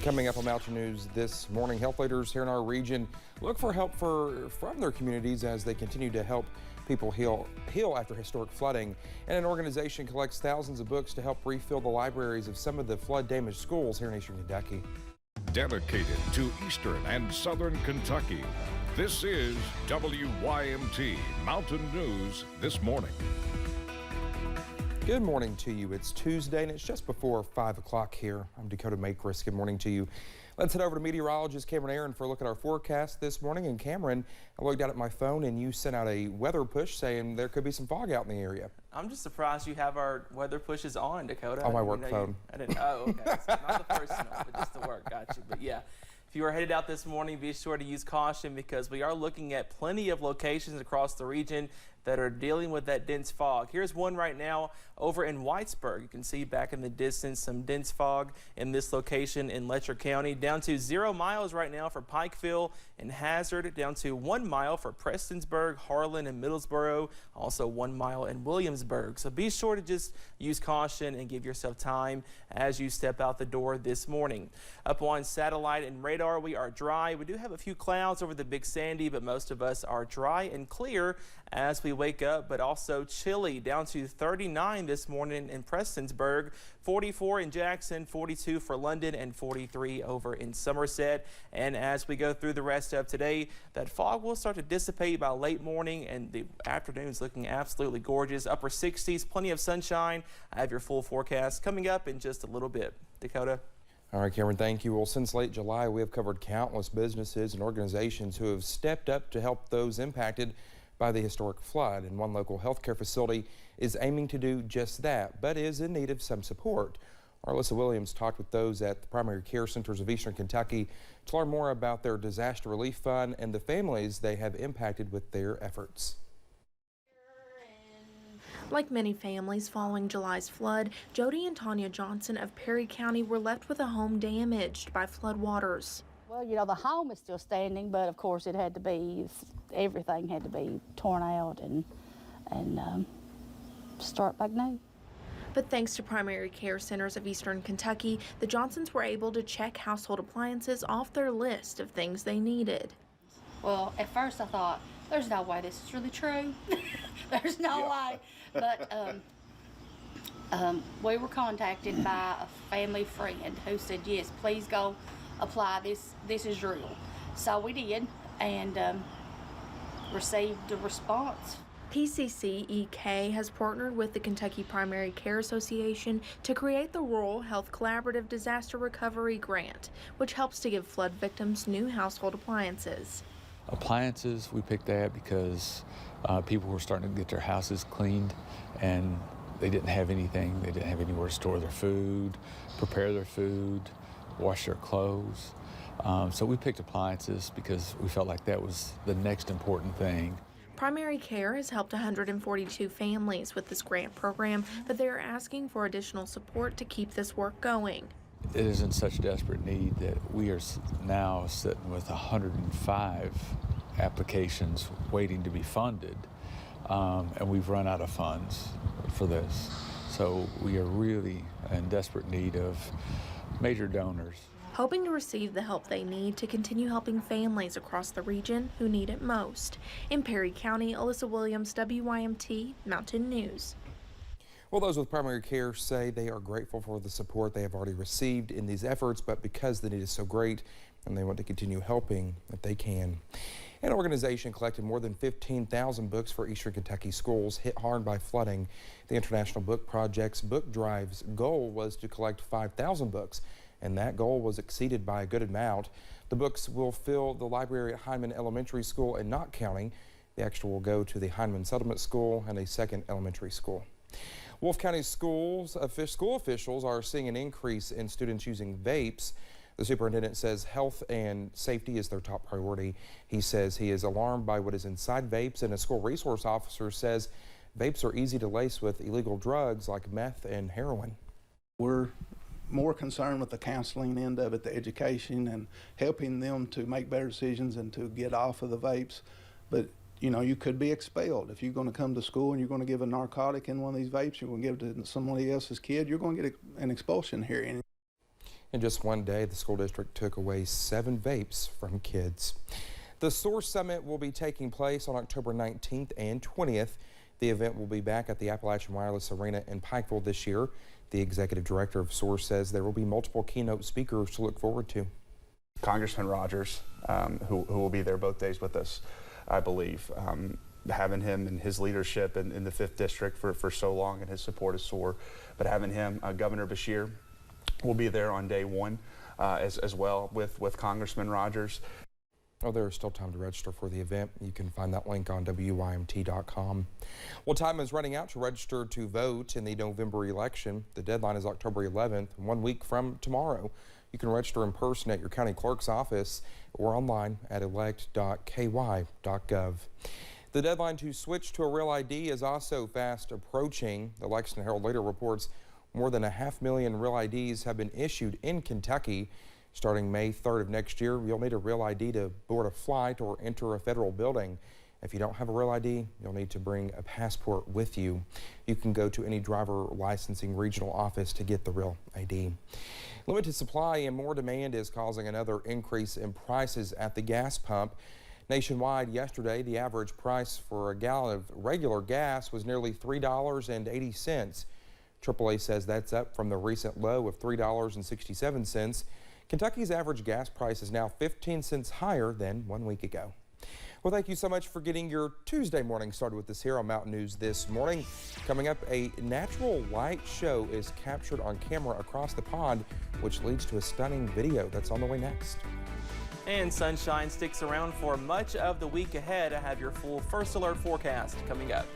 Coming up on Mountain News this morning, health leaders here in our region look for help from their communities as they continue to help people heal after historic flooding. And an organization collects thousands of books to help refill the libraries of some of the flood-damaged schools here in eastern Kentucky. Dedicated to eastern and southern Kentucky, this is WYMT Mountain News this morning. Good morning to you. It's Tuesday and it's just before 5 o'clock here. I'm Dakota Makris. Good morning to you. Let's head over to meteorologist Cameron Aaron for a look at our forecast this morning. And Cameron, I looked out at my phone and you sent out a weather push saying there could be some fog out in the area. I'm just surprised you have our weather pushes on, Dakota. On my work phone. I didn't. Oh, okay. So not the personal, but just the work. Got you. But yeah. If you are headed out this morning, be sure to use caution because we are looking at plenty of locations across the region that are dealing with that dense fog. Here's one right now over in Whitesburg. You can see back in the distance some dense fog in this location in Letcher County. Down to 0 miles right now for Pikeville and Hazard. Down to 1 mile for Prestonsburg, Harlan, and Middlesboro. Also 1 mile in Williamsburg. So be sure to just use caution and give yourself time as you step out the door this morning. Up on satellite and radar, we are dry. We do have a few clouds over the Big Sandy, but most of us are dry and clear as we wake up, but also chilly. Down to 39 this morning in Prestonsburg, 44 in Jackson, 42 for London, and 43 over in Somerset. And as we go through the rest of today, that fog will start to dissipate by late morning, and the afternoon's looking absolutely gorgeous. Upper 60s, plenty of sunshine. I have your full forecast coming up in just a little bit. Dakota. All right, Cameron, thank you. Well, since late July, we have covered countless businesses and organizations who have stepped up to help those impacted by the historic flood, and one local healthcare facility is aiming to do just that, but is in need of some support. Our Alyssa Williams talked with those at the primary care centers of eastern Kentucky to learn more about their disaster relief fund and the families they have impacted with their efforts. Like many families following July's flood, Jody and Tanya Johnson of Perry County were left with a home damaged by floodwaters. Well, you know, the home is still standing, but of course it had to be, everything had to be torn out and start back new. But thanks to primary care centers of eastern Kentucky, the Johnsons were able to check household appliances off their list of things they needed. Well, at first I thought, there's no way this is really true. There's no way. But we were contacted by a family friend who said, yes, please go apply this. This is real. So we did and received a response. PCCEK has partnered with the Kentucky Primary Care Association to create the Rural Health Collaborative Disaster Recovery Grant, which helps to give flood victims new household appliances. Appliances, we picked that because people were starting to get their houses cleaned and they didn't have anything. They didn't have anywhere to store their food, prepare their food, wash their clothes. So we picked appliances because we felt like that was the next important thing. Primary Care has helped 142 families with this grant program, but they are asking for additional support to keep this work going. It is in such desperate need that we are now sitting with 105 applications waiting to be funded, and we've run out of funds for this. So we are really in desperate need of major donors. Hoping to receive the help they need to continue helping families across the region who need it most. In Perry County, Alyssa Williams, WYMT Mountain News. Well, those with primary care say they are grateful for the support they have already received in these efforts, but because the need is so great and they want to continue helping if they can. An organization collected more than 15,000 books for eastern Kentucky schools hit hard by flooding. The International Book Project's book drive's goal was to collect 5,000 books, and that goal was exceeded by a good amount. The books will fill the library at Heineman Elementary School in Knott County. The extra will go to the Heineman Settlement School and a second elementary school. Wolfe County school officials are seeing an increase in students using vapes. The superintendent says health and safety is their top priority. He says he is alarmed by what is inside vapes, and a school resource officer says vapes are easy to lace with illegal drugs like meth and heroin. We're more concerned with the counseling end of it, the education, and helping them to make better decisions and to get off of the vapes. But you know, you could be expelled. If you're going to come to school and you're going to give a narcotic in one of these vapes, you're going to give it to somebody else's kid, you're going to get an expulsion hearing. In just one day, the school district took away 7 vapes from kids. The Source Summit will be taking place on October 19th and 20th. The event will be back at the Appalachian Wireless Arena in Pikeville this year. The executive director of Source says there will be multiple keynote speakers to look forward to. Congressman Rogers, who will be there both days with us, I believe. Having him and his leadership in the 5th District for so long, and his support is sore. But having him, Governor Beshear will be there on day 1 as well with Congressman Rogers. Oh, there is still time to register for the event. You can find that link on WYMT.com. Well, time is running out to register to vote in the November election. The deadline is October 11th, 1 week from tomorrow. You can register in person at your county clerk's office or online at elect.ky.gov. The deadline to switch to a real ID is also fast approaching. The Lexington Herald later reports more than 500,000 real IDs have been issued in Kentucky. Starting May 3rd of next year, you'll need a real ID to board a flight or enter a federal building. If you don't have a real ID, you'll need to bring a passport with you. You can go to any driver licensing regional office to get the real ID. Limited supply and more demand is causing another increase in prices at the gas pump. Nationwide yesterday, the average price for a gallon of regular gas was nearly $3.80. AAA says that's up from the recent low of $3.67. Kentucky's average gas price is now 15 cents higher than 1 week ago. Well, thank you so much for getting your Tuesday morning started with us here on Mountain News this morning. Coming up, a natural light show is captured on camera across the pond, which leads to a stunning video that's on the way next. And sunshine sticks around for much of the week ahead. I have your full First Alert forecast coming up.